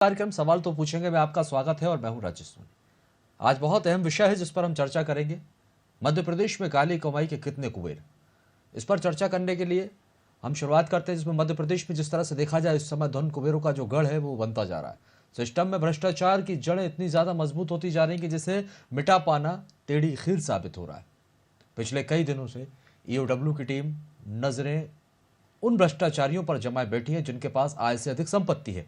कार्यक्रम सवाल तो पूछेंगे में आपका स्वागत है और मैं हूं राजेश सोनी। आज बहुत अहम विषय है जिस पर हम चर्चा करेंगे। मध्य प्रदेश में काली कमाई के कितने कुबेर। इस पर चर्चा करने के लिए हम शुरुआत करते हैं जिसमें मध्य प्रदेश में जिस तरह से देखा जाए इस समय धन कुबेरों का जो गढ़ है वो बनता जा रहा है। सिस्टम में भ्रष्टाचार की जड़ें इतनी ज्यादा मजबूत होती जा रही कि जिसे मिटा पाना टेढ़ी खीर साबित हो रहा है। पिछले कई दिनों से ईओडब्ल्यू की टीम नजरें उन भ्रष्टाचारियों पर जमाए बैठी है जिनके पास आय से अधिक संपत्ति है।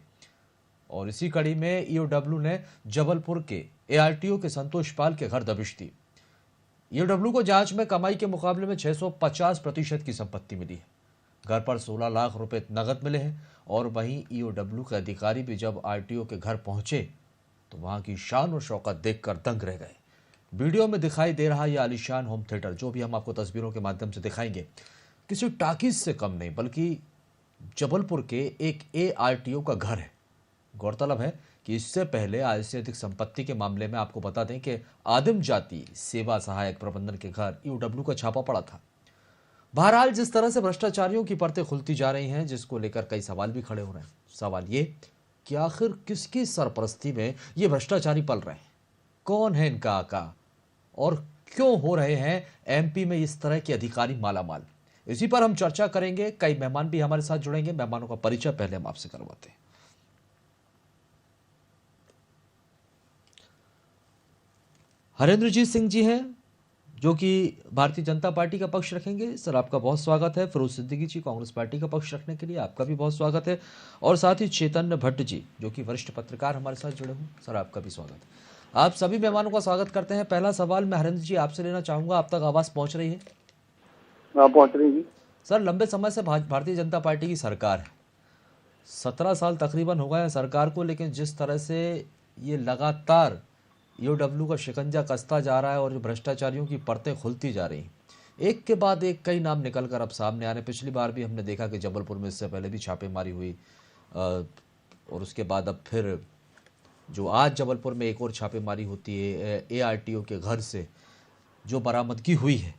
और इसी कड़ी में ईओडब्ल्यू ने जबलपुर के एआरटीओ के संतोष पाल के घर दबिश दी। ईओडब्ल्यू को जांच में कमाई के मुकाबले में 650% की संपत्ति मिली है। घर पर 16 लाख रुपए नगद मिले हैं। और वहीं ईओडब्ल्यू के अधिकारी भी जब आरटीओ के घर पहुंचे तो वहां की शान और शौकत देखकर दंग रह गए। वीडियो में दिखाई दे रहा यह आलीशान होम थिएटर, जो भी हम आपको तस्वीरों के माध्यम से दिखाएंगे, किसी टाकीज से कम नहीं बल्कि जबलपुर के एक एआरटीओ का घर है। गौरतलब है कि इससे पहले आय से अधिक संपत्ति के मामले में आपको बता दें कि आदिम जाति सेवा सहायक प्रबंधन के घर ईओडब्ल्यू का छापा पड़ा था। बहरहाल जिस तरह से भ्रष्टाचारियों की परतें खुलती जा रही हैं, जिसको लेकर कई सवाल भी खड़े हो रहे हैं। सवाल ये कि आखिर किसकी सरपरस्ती में ये भ्रष्टाचारी पल रहे हैं, कौन है इनका आका और क्यों हो रहे हैं एमपी में इस तरह के अधिकारी मालामाल। इसी पर हम चर्चा करेंगे। कई मेहमान भी हमारे साथ जुड़ेंगे। मेहमानों का परिचय पहले हम आपसे करवाते हैं। हरेंद्रजीत सिंह जी हैं जो कि भारतीय जनता पार्टी का पक्ष रखेंगे। सर आपका बहुत स्वागत है। फिरोज सिद्दीकी जी कांग्रेस पार्टी का पक्ष रखने के लिए आपका भी बहुत स्वागत है। और साथ ही चैतन्य भट्ट जी जो कि वरिष्ठ पत्रकार हमारे साथ जुड़े हुए। सर आपका भी स्वागत है। आप सभी मेहमानों का स्वागत करते हैं। पहला सवाल मैं हरेंद्र जी आपसे लेना चाहूंगा। आप तक आवाज पहुंच रही है? पहुंच रही है। सर लंबे समय से भारतीय जनता पार्टी की सरकार है, 17 साल तकरीबन हो गए हैं सरकार को, लेकिन जिस तरह से ये लगातार ईओडब्ल्यू का शिकंजा कसता जा रहा है और जो भ्रष्टाचारियों की परतें खुलती जा रही, एक के बाद एक कई नाम निकल कर अब सामने आ रहे। पिछली बार भी हमने देखा कि जबलपुर में इससे पहले भी छापेमारी हुई और उसके बाद अब फिर जो आज जबलपुर में एक और छापेमारी होती है एआरटीओ के घर से जो बरामदगी हुई है।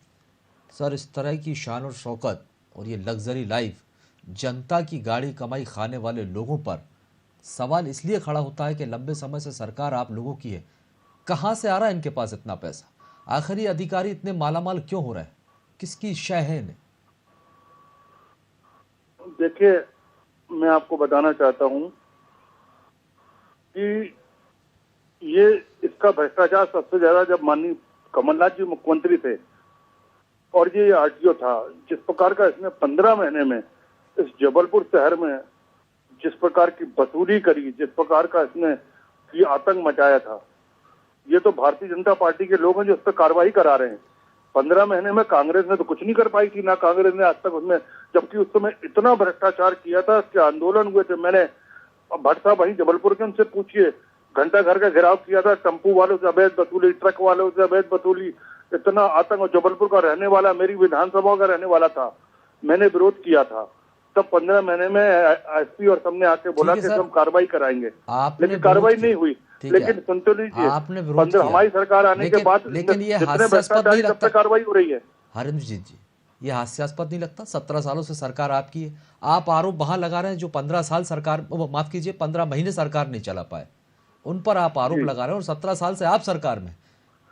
सर इस तरह की शान और शौकत और ये लग्जरी लाइफ, जनता की गाड़ी कमाई खाने वाले लोगों पर सवाल इसलिए खड़ा होता है कि लंबे समय से सरकार आप लोगों की है, कहां से आ रहा है इनके पास इतना पैसा? आखिर ये अधिकारी इतने मालामाल क्यों हो रहे हैं? किसकी शय है इन्हें? देखिए, मैं आपको बताना चाहता हूं कि ये इसका भ्रष्टाचार सबसे ज्यादा जब माननीय कमलनाथ जी मुख्यमंत्री थे और ये आरटीओ था, जिस प्रकार का इसने 15 महीने में इस जबलपुर शहर में जिस प्रकार की वसूली करी, जिस प्रकार का इसने ये आतंक मचाया था, ये तो भारतीय जनता पार्टी के लोग हैं जो इस पर कार्रवाई करा रहे हैं। 15 महीने में कांग्रेस ने तो कुछ नहीं कर पाई थी, ना कांग्रेस ने आज तक उसमें, जबकि उस समय इतना भ्रष्टाचार किया था, इसके आंदोलन हुए थे। मैंने भट्ट साहब वहीं जबलपुर के, उनसे पूछिए, घंटा घर का घेराव किया था, टेम्पू वालों से अवैध वसूली, ट्रक वालों से अवैध वसूली, इतना आतंक। और जबलपुर का रहने वाला, मेरी विधानसभा का रहने वाला था, मैंने विरोध किया था। तब 15 महीने में एसपी और सबने आके बोला कि हम कार्रवाई कराएंगे, लेकिन कार्रवाई नहीं हुई। लेकिन सुनते लीजिए, हमारी सरकार आने के बाद लेकिन ये हास्यास्पद नहीं लगता? कार्रवाई हो रही है। हरेंद्र जी ये हास्यास्पद नहीं लगता? 17 सालों से सरकार आपकी है, आप आरोप वहां लगा रहे हैं जो 15 साल सरकार, माफ कीजिए 15 महीने सरकार नहीं चला पाए, उन पर आप आरोप लगा रहे हैं। और 17 साल से आप सरकार में,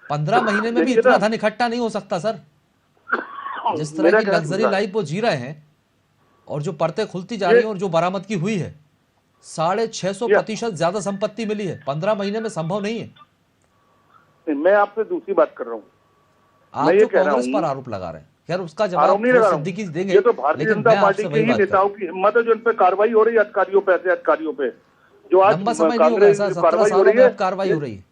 15 महीने में भी इतना धन इकट्ठा नहीं हो सकता सर। जिस तरह की लग्जरी लाइफ वो जी रहे हैं और जो परतें खुलती जा रही है और जो बरामदगी हुई है, 650% ज्यादा संपत्ति मिली है, 15 महीने में संभव नहीं है। मैं आपसे दूसरी बात कर रहा हूँ। आप जो कांग्रेस पर आरोप लगा रहे हैं, खैर उसका जवाब सिद्दीकी देंगे। ये तो भारतीय जनता पार्टी के ही नेताओं की हिम्मत है जो इन पे कार्रवाई हो रही है, अधिकारियों पे, ऐसे अधिकारियों पे जो आज लंबा समय नहीं हो गया सर, 17 सालों में अब कार्रवाई हो रही है।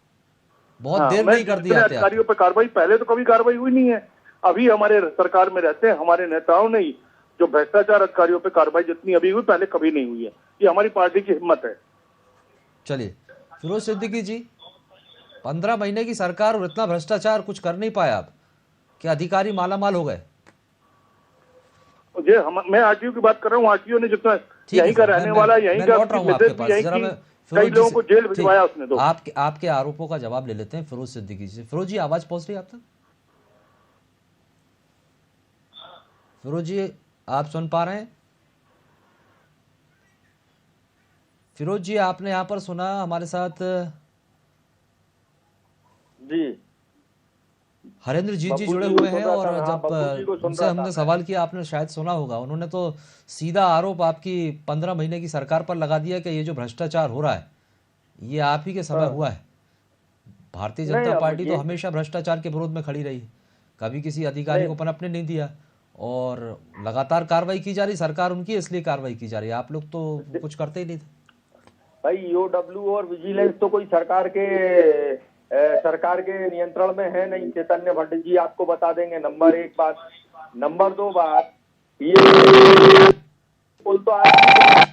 बहुत देर नहीं कर दिया अधिकारियों पे कार्रवाई, पहले तो कभी कार्रवाई हुई नहीं है। अभी हमारे सरकार में रहते हैं हमारे नेताओं ने ही जो भ्रष्टाचार अधिकारियों पे कार्रवाई जितनी अभी हुई, पहले कभी नहीं हुई है। ये हमारी पार्टी की हिम्मत है। चलिए फिरोज सिद्दीकी जी, 15 महीने की सरकार और इतना भ्रष्टाचार, कुछ कर नहीं पाया आप, क्या अधिकारी मालामाल हो गए? मैं आरटीओ की बात कर रहा हूँ। आरटीओ ने जितना यहीं का रहने वाला, यहीं का, कई लोगों को जेल भिजवाया उसने। तो आपके आरोपों का जवाब ले लेते हैं फिरोज सिद्दीकी जी से। फिरोज जी आवाज पहुंच रही है आप तक? फिरोज जी आप सुन पा रहे हैं? फिरोज जी, आपने यहाँ पर सुना हमारे साथ जी हरेंद्र जीत जी बब्बू जुड़े जी को हुए सुन हैं, रहा और था मैं। हाँ, जब बब्बू जी को सुन उनसे रहा था हमने मैं। सवाल किया, आपने शायद सुना होगा, उन्होंने तो सीधा आरोप आपकी 15 महीने की सरकार पर लगा दिया कि ये जो भ्रष्टाचार हो रहा है ये आप ही के समय हाँ। हुआ है। भारतीय नहीं, जनता अब पार्टी तो ये हमेशा भ्रष्टाचार के विरोध में खड़ी रही, कभी किसी अधिकारी नहीं को पनपने नहीं दिया, और लगातार कार्रवाई की जा रही, सरकार उनकी है, इसलिए कार्रवाई की जा रही है, आप लोग तो कुछ करते ही नहीं थे। भाई, ईओडब्ल्यू और विजिलेंस तो कोई सरकार के नियंत्रण में है नहीं। चैतन्य भट्ट जी आपको बता देंगे। नंबर 1 बात। नंबर 2 बात, ये पुल तो आज,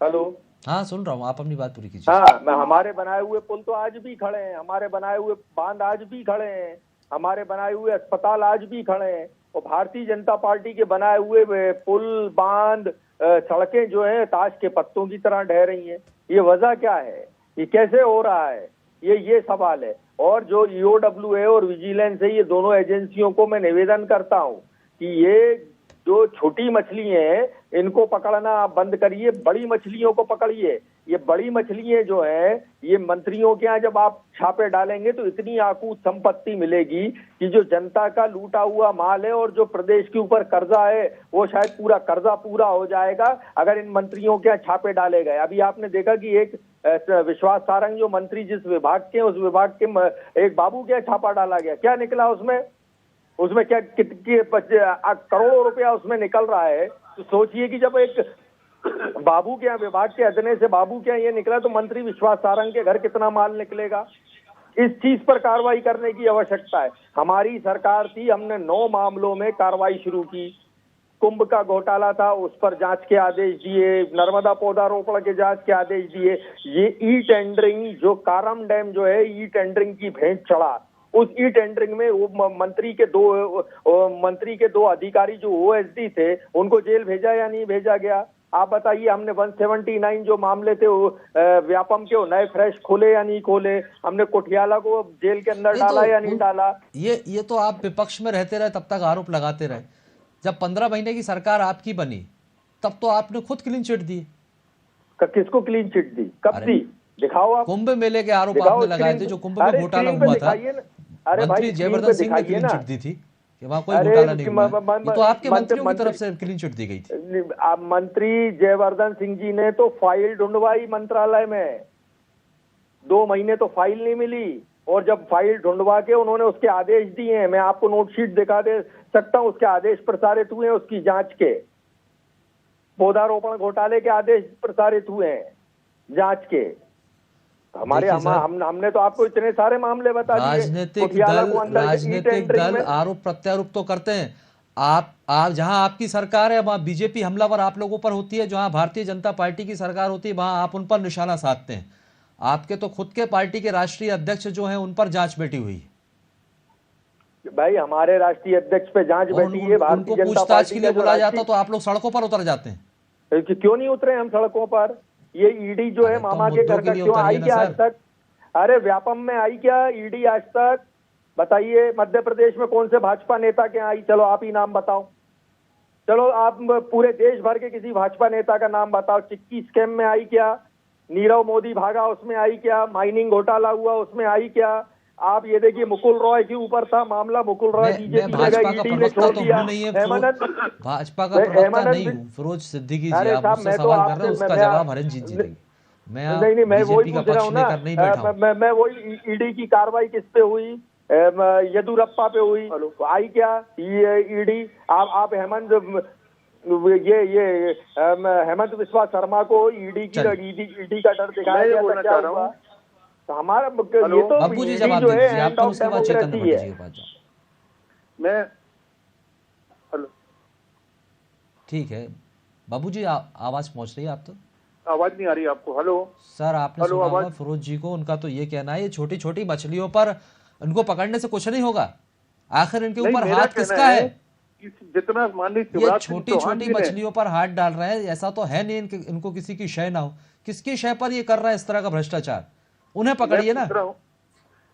हेलो, हाँ, सुन रहा हूँ, आप अपनी बात पूरी कीजिए। हाँ, मैं हमारे बनाए हुए पुल तो आज भी खड़े हैं, हमारे बनाए हुए बांध आज भी खड़े हैं, हमारे बनाए हुए अस्पताल आज भी खड़े हैं। और भारतीय जनता पार्टी के बनाए हुए पुल, बांध, सड़कें जो हैं ताश के पत्तों की तरह ढह रही हैं। ये वजह क्या है? ये कैसे हो रहा है? ये सवाल है। और जो ईओडब्ल्यू है और विजिलेंस है, ये दोनों एजेंसियों को मैं निवेदन करता हूँ कि ये जो छोटी मछली हैं इनको पकड़ना आप बंद करिए, बड़ी मछलियों को पकड़िए। ये बड़ी मछलियां जो हैं, ये मंत्रियों के यहाँ जब आप छापे डालेंगे तो इतनी आकूत संपत्ति मिलेगी कि जो जनता का लूटा हुआ माल है और जो प्रदेश के ऊपर कर्जा है वो शायद पूरा कर्जा पूरा हो जाएगा अगर इन मंत्रियों के यहाँ छापे डाले गए। अभी आपने देखा कि एक विश्वास सारंग जो मंत्री जिस विभाग के, उस विभाग के एक बाबू के यहाँ छापा डाला गया, क्या निकला उसमें क्या करोड़ों रुपया उसमें निकल रहा है। तो सोचिए कि जब एक बाबू के यहाँ, विभाग के अधीन से बाबू के यहाँ ये निकला, तो मंत्री विश्वास सारंग के घर कितना माल निकलेगा। इस चीज पर कार्रवाई करने की आवश्यकता है। हमारी सरकार थी, हमने 9 मामलों में कार्रवाई शुरू की। कुंभ का घोटाला था, उस पर जांच के आदेश दिए। नर्मदा पौधारोपण के जांच के आदेश दिए। ये ई टेंडरिंग, जो कारम डैम जो है, ई टेंडरिंग की भेंट चढ़ा। उस ई टेंडरिंग में वो मंत्री के दो अधिकारी जो ओएसडी थे, उनको जेल भेजा या नहीं भेजा गया? आप बताइए। हमने 179 जो मामले थे व्यापम के, नए फ्रेश खोले या नहीं खोले? हमने कोठियाला को जेल के अंदर डाला या नहीं डाला? ये तो आप विपक्ष में रहते रहे, तब तक आरोप लगाते रहे। जब 15 महीने की सरकार आपकी बनी तब तो आपने खुद क्लीन चिट दी। किसको क्लीन चिट दी? कब दी? दिखाओ आप। कुंभ मेले के आरोप आपने लगाए थे, जो कुंभ में घोटाला हुआ था। अरे मंत्री जयवर्धन सिंह ने क्लीन चिट दी थी कि वहां कोई घोटाला नहीं हुआ। ये तो आपके मंत्रियों की तरफ से क्लीन चिट दी गई थी। मंत्री जयवर्धन सिंह जी ने तो फाइल ढूंढवाई मंत्रालय में, 2 महीने तो फाइल नहीं मिली। और जब फाइल ढूंढवा के उन्होंने उसके आदेश दिए हैं, मैं आपको नोटशीट दिखा दे सकता हूं, उसके आदेश प्रसारित हुए हैं उसकी जांच के। पौधारोपण घोटाले के आदेश प्रसारित हुए हैं जांच के। हमने तो आपको इतने सारे मामले बता दिए। राजनीतिक दल आरोप प्रत्यारोप तो करते हैं। आप जहां आपकी सरकार है वहां बीजेपी हमलावर आप लोगों पर होती है, जहां भारतीय जनता पार्टी की सरकार होती है वहां आप उन पर निशाना साधते हैं। आपके तो खुद के पार्टी के राष्ट्रीय अध्यक्ष जो हैं उन पर जांच बैठी हुई है। भाई, हमारे राष्ट्रीय अध्यक्ष पे जांच बैठी है। उनको पूछताछ के लिए बुलाया जाता तो आप लोग सड़कों पर उतर जाते हैं। क्यों नहीं उतरे हम सड़कों पर? ये ईडी जो है मामा के घर का, क्यों आई क्या आज तक? अरे व्यापम में आई क्या ईडी आज तक? बताइए। मध्य प्रदेश में कौन से भाजपा नेता के आई? चलो आप ही नाम बताओ। चलो आप पूरे देश भर के किसी भाजपा नेता का नाम बताओ। चिक्की स्कैम में आई क्या? नीरव मोदी भागा, उसमें आई क्या? माइनिंग घोटाला हुआ, उसमें आई क्या? आप ये देखिए, मुकुल रॉय के ऊपर था मामला। मुकुल रॉय बीजेपी भाजपा का प्रवक्ता तो हूं नहीं है, भाजपा का प्रवक्ता नहीं हूं। फिरोज सिद्दीकी जी, आप मुझसे सवाल कर रहे हैं, उसका जवाब हरेंद्र जी देंगे। मैं वही पूछ रहा हूँ ना। मैं वही, ईडी की कार्रवाई किस पे हुई? येदुरप्पा पे हुई। आई क्या ईडी? आप हेमंत बिस्वा शर्मा को ईडी का डर दिखाया गया, क्या हुआ? तो हमारा ये तो बाबू जी जवाब दीजिए, आप उसके बाद चेतन भट्ट जी के पास जाओ। मैं हेलो, ठीक है बाबू जी, आवाज पहुंच रही है? आप तो आवाज नहीं आ रही आपको? हेलो सर, आपने सुना होगा फिरोज जी को, उनका तो ये कहना है ये छोटी छोटी मछलियों पर उनको पकड़ने से कुछ नहीं होगा। आखिर इनके ऊपर हाथ किसका है? जितना माननीय ये छोटी छोटी मछलियों पर हाथ डाल रहे हैं, ऐसा तो है नहीं इनको किसी की शय ना हो। किसकी शय पर ये कर रहा है इस तरह का भ्रष्टाचार? उन्हें पकड़िए ना।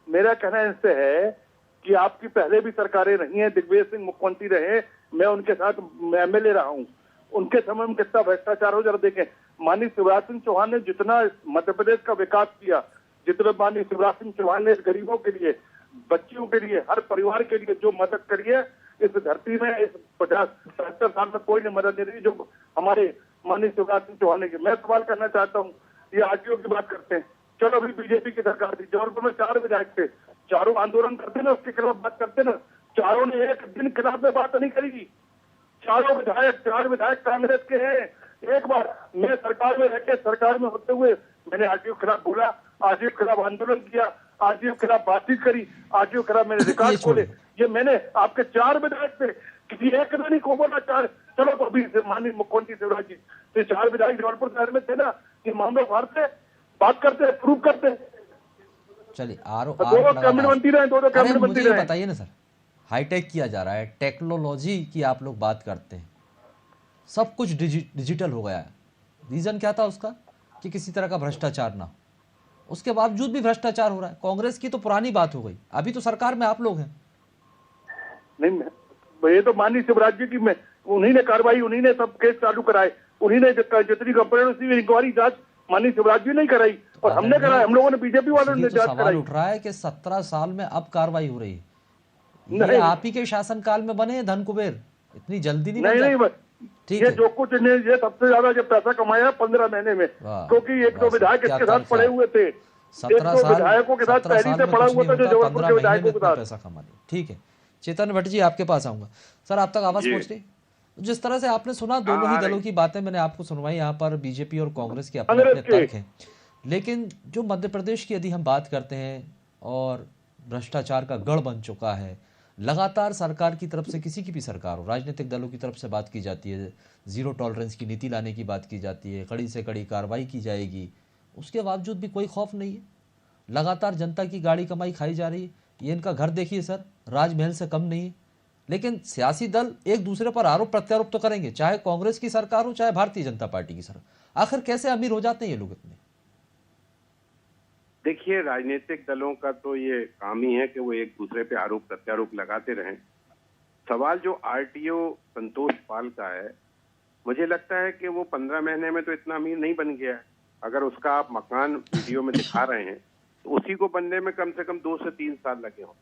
मेरा कहना इससे है कि आपकी पहले भी सरकारें रही हैं, दिग्विजय सिंह मुख्यमंत्री रहे, मैं उनके साथ एमएलए रहा हूं। उनके समय में कितना भ्रष्टाचार हो जरा देखें। माननीय शिवराज सिंह चौहान ने जितना मध्य प्रदेश का विकास किया, जितना माननीय शिवराज सिंह चौहान ने गरीबों के लिए, बच्चियों के लिए, हर परिवार के लिए जो मदद करी है इस धरती में, इस 50-75 साल में कोई ने मदद नहीं दी जो हमारे माननीय शिवराज सिंह चौहान ने की। मैं सवाल करना चाहता हूँ, ये आरटीओ की बात करते हैं, चलो अभी बीजेपी की सरकार थी, जबलपुर में 4 विधायक थे, चारों आंदोलन करते ना, उसके खिलाफ बात करते ना, चारों ने एक दिन खिलाफ में बात नहीं करेगी। 4 विधायक कांग्रेस के हैं। एक बार मैं सरकार में रहकर, सरकार में होते हुए मैंने आरटीओ के खिलाफ बोला, आरटीओ के खिलाफ आंदोलन किया, आरटीओ के खिलाफ बातचीत करी, आरटीओ के खिलाफ मैंने रिकॉर्ड खोले। ये मैंने आपके 4 विधायक थे, किसी एक ने नहीं को बोला। 4 चलो तो अभी माननीय मुख्यमंत्री शिवराज जी, तो 4 विधायक जबलपुर शहर में थे ना, ये मामला उठाते, बात करते, प्रूव करते। चलिए आरोप कैबिनेट मंत्री रहे, दो कैबिनेट मंत्री रहे। बताइए ना सर, हाईटेक किया जा रहा है, टेक्नोलॉजी की आप लोग बात करते हैं, सब कुछ डिजिटल हो गया है, रीजन क्या था उसका कि किसी तरह का भ्रष्टाचार ना हो, उसके बावजूद भी भ्रष्टाचार हो रहा है। कांग्रेस की तो पुरानी बात हो गई, अभी तो सरकार में आप लोग हैं। नहीं, ये तो माननीय शिवराज जी की, उन्हीं ने कार्रवाई, उन्हीं ने सब केस चालू कराए, उन्हीं ने जितनी कंप्लेंट इंक्वायरी जांच माननीय शिवराज जी नहीं कराई और हमने कराया, हम लोगों ने, बीजेपी वालों ने जांच कराई। उठ रहा है कि 17 साल में अब कार्रवाई हो रही है, ये आप ही के शासनकाल में बने धन कुबेर, इतनी जल्दी नहीं। ठीक है, जो कुछ ने ये सबसे ज्यादा जब पैसा कमाया 15 महीने में, क्योंकि एक तो विधायक इसके साथ पड़े हुए थे, 17 साल विधायकों के साथ पहले से पड़ा हुआ था जो जबलपुर के विधायकों के साथ पैसा कमा लिया। ठीक है, चेतन भट्ट जी आपके पास आऊंगा। सर आप तक आवाज पहुंच रही? जिस तरह से आपने सुना, दोनों ही दलों की बातें मैंने आपको सुनवाई, यहाँ पर बीजेपी और कांग्रेस के अपने अपने तर्क हैं, लेकिन जो मध्य प्रदेश की यदि हम बात करते हैं और भ्रष्टाचार का गढ़ बन चुका है, लगातार सरकार की तरफ से, किसी की भी सरकार हो, राजनीतिक दलों की तरफ से बात की जाती है, जीरो टॉलरेंस की नीति लाने की बात की जाती है, कड़ी से कड़ी कार्रवाई की जाएगी, उसके बावजूद भी कोई खौफ नहीं है। लगातार जनता की गाड़ी कमाई खाई जा रही है। ये इनका घर देखिए सर, राजमहल से कम नहीं है। लेकिन सियासी दल एक दूसरे पर आरोप प्रत्यारोप तो करेंगे, चाहे कांग्रेस की सरकार हो चाहे भारतीय जनता पार्टी की सरकार। आखिर कैसे अमीर हो जाते हैं ये लोग इतने? देखिए, राजनीतिक दलों का तो ये काम ही है कि वो एक दूसरे पे आरोप प्रत्यारोप लगाते रहें। सवाल जो आरटीओ संतोष पाल का है, मुझे लगता है कि वो 15 महीने में तो इतना अमीर नहीं बन गया है। अगर उसका आप मकान वीडियो में दिखा रहे हैं तो उसी को बनने में कम से कम 2 से 3 साल लगे हों।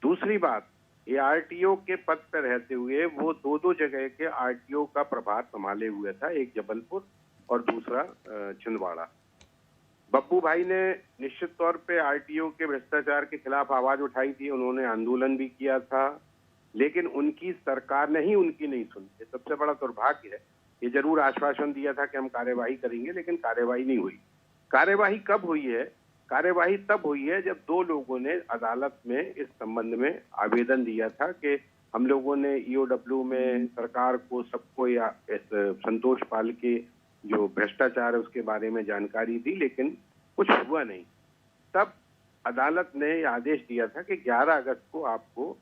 दूसरी बात, ये आरटीओ के पद पर रहते हुए वो 2 जगह के आरटीओ का प्रभार संभाले हुए था, एक जबलपुर और दूसरा छिंदवाड़ा। बब्बू भाई ने निश्चित तौर पे आरटीओ के भ्रष्टाचार के खिलाफ आवाज उठाई थी, उन्होंने आंदोलन भी किया था, लेकिन उनकी सरकार ने ही उनकी नहीं सुनी। ये सबसे बड़ा दुर्भाग्य है। ये जरूर आश्वासन दिया था कि हम कार्यवाही करेंगे, लेकिन कार्यवाही नहीं हुई। कार्यवाही कब हुई है? कार्यवाही तब हुई है जब 2 लोगों ने अदालत में इस संबंध में आवेदन दिया था कि हम लोगों ने ईओडब्ल्यू में सरकार को, सबको, या इस संतोष पाल के जो भ्रष्टाचार है उसके बारे में जानकारी दी, लेकिन कुछ हुआ नहीं। तब अदालत ने आदेश दिया था कि 11 अगस्त को आपको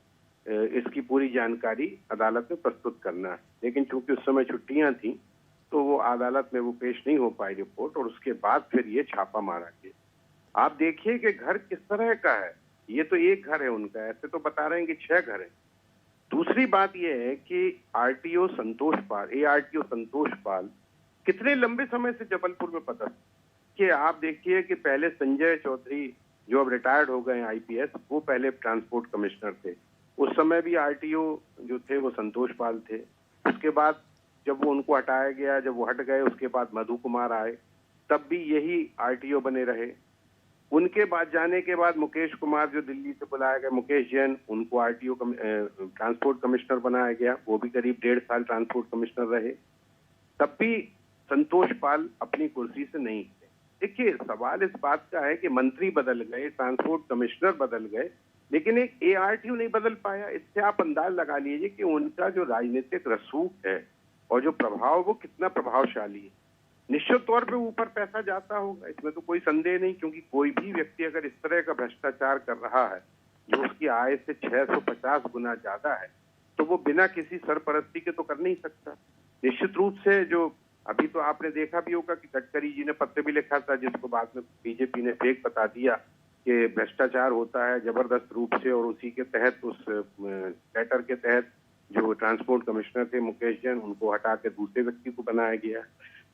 इसकी पूरी जानकारी अदालत में प्रस्तुत करना है, लेकिन चूंकि उस समय छुट्टियां थी तो वो अदालत में वो पेश नहीं हो पाई रिपोर्ट, और उसके बाद फिर ये छापा मारा गया। आप देखिए कि घर किस तरह का है। ये तो एक घर है उनका, ऐसे तो बता रहे हैं कि 6 घर है। दूसरी बात ये है कि आरटीओ संतोष पाल कितने लंबे समय से जबलपुर में पता कि आप देखिए कि पहले संजय चौधरी, जो अब रिटायर्ड हो गए आईपीएस, वो पहले ट्रांसपोर्ट कमिश्नर थे। उस समय भी आरटीओ जो थे वो संतोष पाल थे। उसके बाद जब वो उनको हटाया गया, जब वो हट गए, उसके बाद मधु कुमार आए, तब भी यही आरटीओ बने रहे। उनके बाद जाने के बाद मुकेश कुमार, जो दिल्ली से बुलाया गया, मुकेश जैन, उनको आरटीओ ट्रांसपोर्ट कमिश्नर बनाया गया। वो भी करीब 1.5 साल ट्रांसपोर्ट कमिश्नर रहे। तब भी संतोष पाल अपनी कुर्सी से नहीं थे। देखिए, सवाल इस बात का है कि मंत्री बदल गए, ट्रांसपोर्ट कमिश्नर बदल गए, लेकिन एक एआरटीओ नहीं बदल पाया। इससे आप अंदाज लगा लीजिए कि उनका जो राजनीतिक रसूख है और जो प्रभाव, वो कितना प्रभावशाली है। निश्चित तौर पे ऊपर पैसा जाता होगा, इसमें तो कोई संदेह नहीं, क्योंकि कोई भी व्यक्ति अगर इस तरह का भ्रष्टाचार कर रहा है जो उसकी आय से 650 गुना ज्यादा है, तो वो बिना किसी सरपरस्ती के तो कर नहीं सकता। निश्चित रूप से जो अभी तो आपने देखा भी होगा कि गडकरी जी ने पत्र भी लिखा था, जिसको बाद में बीजेपी ने फेक बता दिया कि भ्रष्टाचार होता है जबरदस्त रूप से, और उसी के तहत, उस लेटर के तहत जो ट्रांसपोर्ट कमिश्नर थे मुकेश जैन, उनको हटा के दूसरे व्यक्ति को बनाया गया।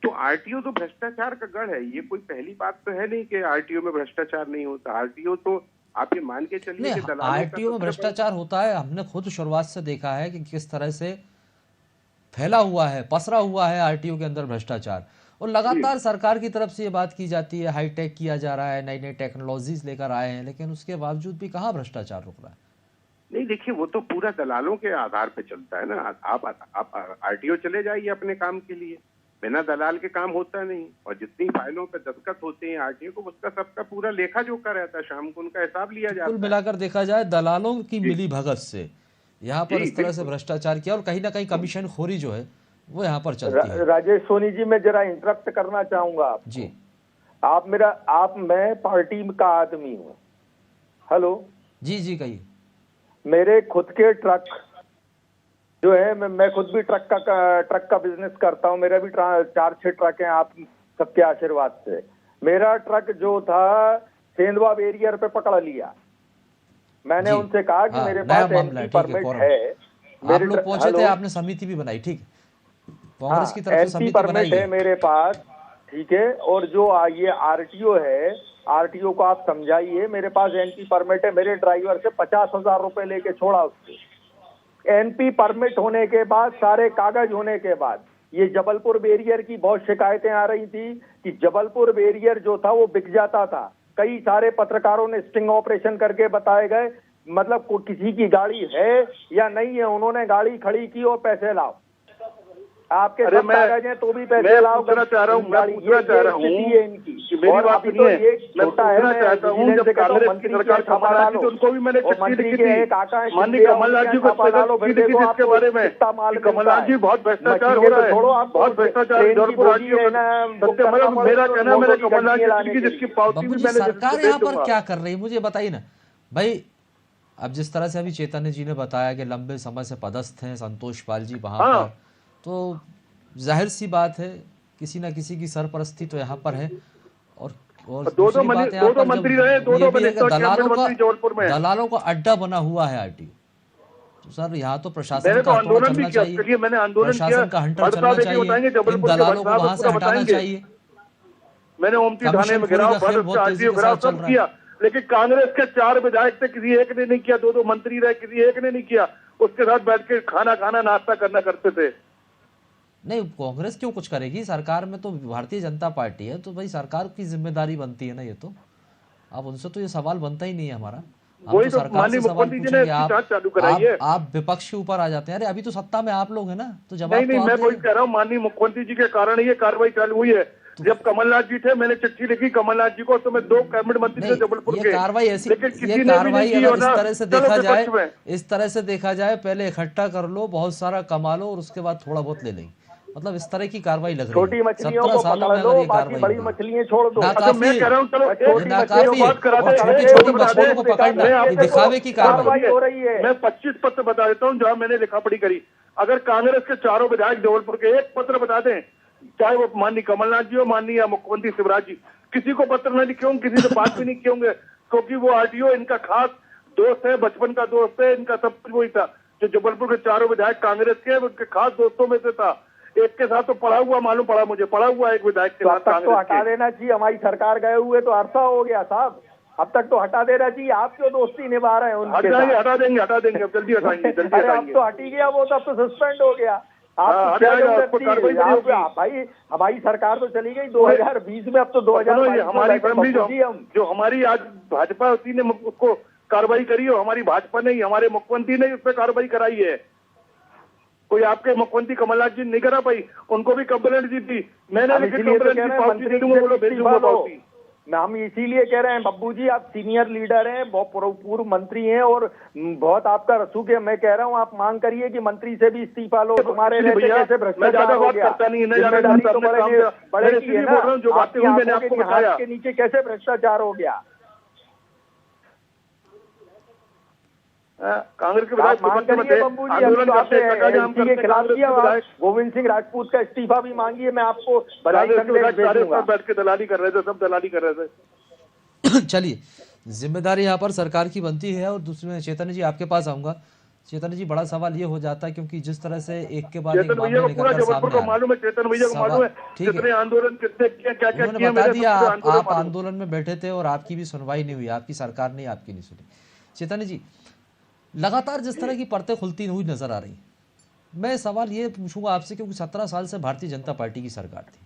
तो आरटीओ तो भ्रष्टाचार का गढ़ है। ये कोई पहली बात तो है नहीं कि आरटीओ में भ्रष्टाचार नहीं होता। आरटीओ तो आप ये मान के चलिए कि नहीं, दलालों का आरटीओ में तो भ्रष्टाचार होता है। हमने खुद शुरुआत से देखा है कि किस तरह से फैला हुआ है, पसरा हुआ है आरटीओ के अंदर भ्रष्टाचार, और लगातार सरकार की तरफ से ये बात की जाती है, हाईटेक किया जा रहा है, नई नई टेक्नोलॉजीज लेकर आए हैं, लेकिन उसके बावजूद भी कहाँ भ्रष्टाचार रुक रहा है। नहीं, देखिए वो तो पूरा दलालों के आधार पे चलता है ना। आप आरटीओ चले जाइए अपने काम के लिए, बिना दलाल के काम होता नहीं। और जितनी फाइलों पे दस्तखत होते हैं आरटीओ को, उसका सबका पूरा लेखा जोखा रहता है, शाम को उनका हिसाब लिया जाता कुल है। मिलाकर देखा जाए दलालों की मिली भगत से यहाँ पर जी, इस तरह से बिल्कुल। भ्रष्टाचार किया, और कहीं ना कहीं कमीशन खोरी जो है वो यहाँ पर चलती है। राजेश सोनी जी, मैं जरा इंटरप्ट करना चाहूंगा आपको। जी मैं पार्टी का आदमी हूँ। हेलो जी जी, कहिए। मेरे खुद के ट्रक जो है, मैं खुद भी ट्रक का बिजनेस करता हूँ। मेरा भी 4-6 ट्रक हैं, आप सबके आशीर्वाद से। मेरा ट्रक जो था सेंधवा बैरियर पे पकड़ लिया। मैंने जी। उनसे कहा कि हाँ, मेरे नया पास मामला है, एनपी ठीक है, परमिट फौरन। है। आप लोग पहुंचे थे, हेलो? आपने समिति भी बनाई, ठीक है, कांग्रेस की तरफ से एनपी समिति परमिट बनाई है है। मेरे पास, ठीक है। और जो ये आरटीओ है, आरटीओ को आप समझाइए, मेरे पास एनपी परमिट है। मेरे ड्राइवर से 50,000 रुपए लेके छोड़ा उसको। एनपी परमिट होने के बाद, सारे कागज होने के बाद, ये जबलपुर बैरियर की बहुत शिकायतें आ रही थी कि जबलपुर बैरियर जो था वो बिक जाता था। कई सारे पत्रकारों ने स्टिंग ऑपरेशन करके बताए गए, मतलब किसी की गाड़ी है या नहीं है, उन्होंने गाड़ी खड़ी की और पैसे लाओ, आपके अरे सब मैं- कागज हैं तो भी पैसे मैं लाओ। पूछना चाह रहा हूँ, मैं गाड़ी- पूछना ये चाह रहा हूँ स्थिति है इनकी। कि मेरी और बात अभी तो सुनिए, ये मैं छोटा है, पूछना मैं चाहता हूँ, विजिलेंस जब से कहता हूँ, कांग्रेस की मंत्री सरकार के छापा कमलनाथ जी डालो। थी, उनको भी मैंने और चिट्ठी मंत्री लिखी के थी, एक आका है माननीय शिंदे, कमलनाथ जी को छापा डालो, फिर चिट्ठी लिखी देखो थी इसके आपको बारे में कितना माल कि कमलनाथ जी बहुत भ्रष्टाचार हो रहा है, बहुत भ्रष्टाचार जबलपुर आरटीओ सत्य। मतलब मेरा कहना, मैंने कमलनाथ जी चिट्ठी की, जिसकी पावती बाबू भी जी, मैंने सरकार भेज यहाँ पर दूंगा। क्या कर रही है मुझे बताइए ना भाई। अब जिस तरह से अभी चैतन्य जी ने बताया कि लंबे समय से पदस्थ हैं संतोष पाल जी वहाँ हाँ। पर, तो जाहिर सी बात है किसी ना किसी की सरपरस्ती तो यहाँ पर है। और दूसरी बात यहाँ पर मंत्री जब रहे, ये भी है कि मंत्री जबलपुर में। दलालों का अड्डा बना हुआ है आरटीओ, तो सर यहाँ तो प्रशासन मैंने तो का हथौड़ा आंदोलन भी चलना किया, चाहिए, चलिए मैंने आंदोलन किया, प्रशासन का हंटर हड़ताल चलना देखिए बताएंगे, चाहिए, इन जबलपुर के दलालों को बदलाव वहां से पूरा हटाना बताएंगे। चाहिए। मैंने ओमती थाने कमीशन में खोरी गिराव का खेल भर बहुत तेजी आरटीओ के गिराव साथ चल सब रहा किया, है। लेकिन कांग्रेस के 4 विधायक थे, किसी एक ने नहीं किया। 2 मंत्री रहे, किसी एक ने नहीं किया। उसके साथ बैठ के खाना नाश्ता करना करते थे। नहीं, कांग्रेस क्यों कुछ करेगी, सरकार में तो भारतीय जनता पार्टी है, तो भाई सरकार की जिम्मेदारी बनती है ना। ये तो अब उनसे तो ये सवाल बनता ही नहीं है हमारा। हम वही तो तो सरकार से माननीय सवाल मुख्यमंत्री जी ने पूछेंगे, इसकी जांच चालू कराई है। आप विपक्ष के ऊपर आ जाते हैं। अरे अभी तो सत्ता में आप लोग हैं ना, तो जवाब नहीं, तो मैं आप वही दें। कह रहा हूँ, माननीय मुख्यमंत्री जी के कारण ये कार्रवाई चालू हुई है। जब कमलनाथ जी थे, मैंने चिट्ठी लिखी कमलनाथ जी को, तो मैं 2 कैबिनेट मंत्री थे नहीं, जबलपुर ये के, कार्रवाई ऐसी, लेकिन ये किसी ने भी कार्रवाई नहीं की। अगर और इस ना तरह से चलो देखा जाए, विपक्ष में। इस तरह से देखा जाए, पहले इकट्ठा कर लो, बहुत सारा कमा लो और उसके बाद थोड़ा बहुत ले लेंगे, मतलब इस तरह की कार्रवाई लग रही छोटी है। मछलियों 17 को सालों पकड़ में लो, अगर ये बाकी कार्रवाई बड़ी हुई। मछलियां छोड़ दो। अच्छा, मैं कह रहा हूँ, चलो ये नाकाफी है, बात कराते और हैं। छोटी मछलियों को पकड़ना ये दिखावे की कार्रवाई। हो रही है। मैं 25 पत्र बता देता हूँ जहाँ मैंने लिखा पढ़ी करी। अगर कांग्रेस के 4 विधायक जबलपुर के एक पत्र बता दें, चाहे वो माननीय कमलनाथ जी हो, माननीय मुख्यमंत्री शिवराज जी, किसी को पत्र न लिखे होंगे, किसी से बात भी नहीं किए होंगे, क्योंकि वो आरटीओ इनका खास दोस्त है, बचपन का दोस्त है, इनका सब कुछ वही था। जो जबलपुर के 4 विधायक कांग्रेस के, उनके खास दोस्तों में से था। एक के साथ तो पड़ा हुआ मालूम पड़ा मुझे, पड़ा हुआ एक विधायक के तो साथ अब तक तो कांग्रेस हटा के। देना चाहिए। हमारी सरकार गए हुए तो अरसा हो गया साहब, अब तक तो हटा देना चाहिए। आप क्यों दोस्ती निभा रहे हैं उनके साथ? हटा देंगे, अब जल्दी हटाएंगे, जल्दी अरे अब हटाएंगे। तो हटी गया वो, तब तो सस्पेंड हो गया। हाँ, आप हट जाएगा, उस पर कार्रवाई नहीं होगी। भाई हमारी सरकार तो चली गई 2020 में, अब तो 2022 हमारी फैमिली हम जो हमारी आज भाजपा, उसी ने उसको कार्रवाई करी हो। हमारी भाजपा ने, हमारे मुख्यमंत्री ने उस पर कार्रवाई कराई है। कोई आपके मुख्यमंत्री कमलनाथ जी नहीं करा पाई, उनको भी कंप्लेंट दी थी। मैंने लिखी कंप्लेंट की, पावती दे दूंगा, बोलो भेज दूंगा पावती। हम इसीलिए कह रहे हैं बब्बू जी, आप सीनियर लीडर हैं, बहुत पूर्व मंत्री हैं और बहुत आपका रसूख है। मैं कह रहा हूँ आप मांग करिए कि मंत्री से भी इस्तीफा लो। तुम्हारे रहते कैसे भ्रष्टाचार हो गया? जिम्मेदारी तो बड़े की है ना, जो बातें हुई मैंने आपको बताया के नीचे कैसे भ्रष्टाचार हो गया? कांग्रेस के आप मांग करिए बब्बू जी, एनसी के खिलाफ किया, गोविंद सिंह राजपूत का इस्तीफा भी मांगिए। मैं आपको बधाई संदेश भेजूंगा। बैठ के दलाली कर रहे थे, सब दलाली कर रहे थे। चलिए, जिम्मेदारी यहाँ पर सरकार की बनती है। और दूसरे चैतन्य जी आपके पास आऊंगा, चेतन जी, बड़ा सवाल ये हो जाता है क्योंकि जिस तरह से एक के बाद एक चेतन भैया मामले को पूरा निकलकर जबलपुर सामने को आ मालूम है, चेतन भैया को मालूम है ठीक है, कितने आंदोलन कितने किए, क्या क्या उन्होंने किए, बता मेरे दिया पूरे आप आंदोलन मालूम है। आंदोलन में बैठे थे और आपकी भी सुनवाई नहीं हुई, आपकी सरकार ने आपकी नहीं सुनी। चेतन जी, लगातार जिस तरह की परतें खुलती हुई नजर आ रही, मैं सवाल ये पूछूंगा आपसे क्योंकि 17 साल से भारतीय जनता पार्टी की सरकार थी,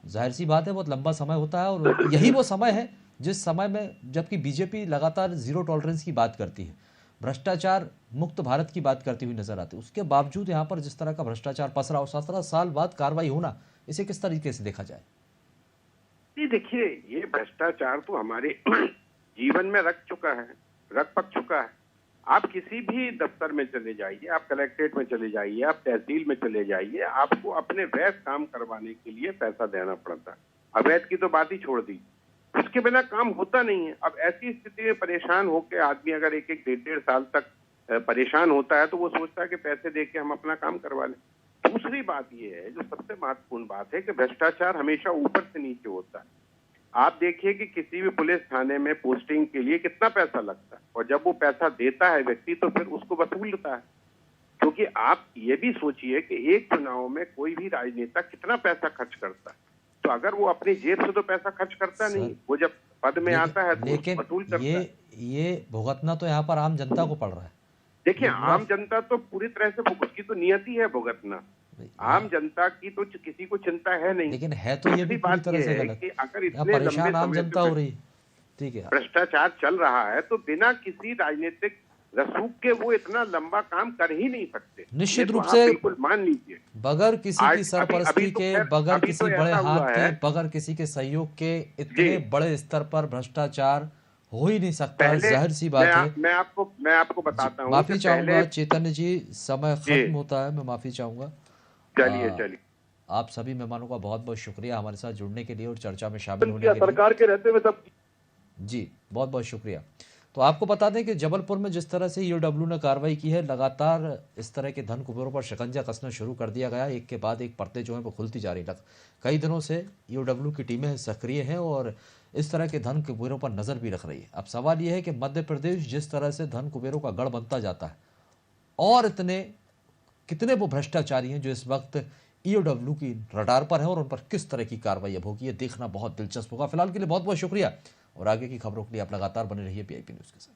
जाहिर सी बात है बहुत लंबा समय होता है और यही वो समय है जिस समय में जबकि बीजेपी लगातार जीरो टॉलरेंस की बात करती है, भ्रष्टाचार मुक्त भारत की बात करती हुई नजर आती है, उसके बावजूद यहाँ पर जिस तरह का भ्रष्टाचार पसरा और 17 साल बाद कार्रवाई होना, इसे किस तरीके से देखा जाए? जी देखिए, ये भ्रष्टाचार तो हमारे जीवन में रग पक चुका है। आप किसी भी दफ्तर में चले जाइए, आप कलेक्ट्रेट में चले जाइए, आप तहसील में चले जाइए, आपको अपने वैध काम करवाने के लिए पैसा देना पड़ता है। अवैध की तो बात ही छोड़ दी, उसके बिना काम होता नहीं है। अब ऐसी स्थिति में परेशान होकर आदमी अगर एक डेढ़ साल तक परेशान होता है तो वो सोचता है कि पैसे दे के हम अपना काम करवा लें। दूसरी बात ये है, जो सबसे महत्वपूर्ण बात है, कि भ्रष्टाचार हमेशा ऊपर से नीचे होता है। आप देखिए कि किसी भी पुलिस थाने में पोस्टिंग के लिए कितना पैसा लगता है, और जब वो पैसा देता है व्यक्ति तो फिर उसको वसूलता है। क्योंकि आप ये भी सोचिए कि एक चुनाव में कोई भी राजनेता कितना पैसा खर्च करता है, तो अगर वो अपनी जेब से तो पैसा खर्च करता नहीं, वो जब पद में आता है तो लेकिन वसूल करता है। ये भुगतना तो यहाँ पर आम जनता को पड़ रहा है। देखिए, आम जनता तो पूरी तरह से उसकी तो नियति है भुगतना। आम जनता की तो किसी को चिंता है नहीं, लेकिन है तो ये भी पूरी तरह से गलत कि अगर यहाँ इतने परेशान लंबे आम समय जनता से हो रही है। ठीक है, भ्रष्टाचार चल रहा है तो बिना किसी राजनीतिक रसूख के वो इतना लंबा काम कर ही नहीं सकते। निश्चित ये रूप तो से आप बिल्कुल मान लीजिए, बगैर किसी की सरपरस्ती अभी तो के, खैर, बगैर अभी किसी तो बड़े ऐसा हाथ हुआ के, है। बगैर किसी के सहयोग के इतने बड़े स्तर पर भ्रष्टाचार हो ही नहीं सकता। पहले जाहिर सी बात है। मैं आपको बताता हूँ। माफी चाहूंगा चेतन जी, समय खत्म होता है, मैं माफी चाहूंगा। चलिए आप सभी मेहमानों का बहुत बहुत शुक्रिया हमारे साथ जुड़ने के लिए और चर्चा में शामिल होने के लिए। सरकार के रहते हुए सब जी बहुत बहुत शुक्रिया। तो आपको बता दें कि जबलपुर में जिस तरह से ईओडब्ल्यू ने कार्रवाई की है, लगातार इस तरह के धन कुबेरों पर शिकंजा कसना शुरू कर दिया गया। एक के बाद एक परतें जो है वो खुलती जा रही है। कई दिनों से ईओडब्ल्यू की टीमें सक्रिय हैं और इस तरह के धन कुबेरों पर नजर भी रख रही है। अब सवाल यह है कि मध्य प्रदेश जिस तरह से धन कुबेरों का गढ़ बनता जाता है और कितने वो भ्रष्टाचारी हैं जो इस वक्त ईओडब्ल्यू की रडार पर है और उन पर किस तरह की कार्रवाई अब होगी, ये देखना बहुत दिलचस्प होगा। फिलहाल के लिए बहुत बहुत शुक्रिया और आगे की खबरों के लिए आप लगातार बने रहिए पीआईबी न्यूज़ के साथ।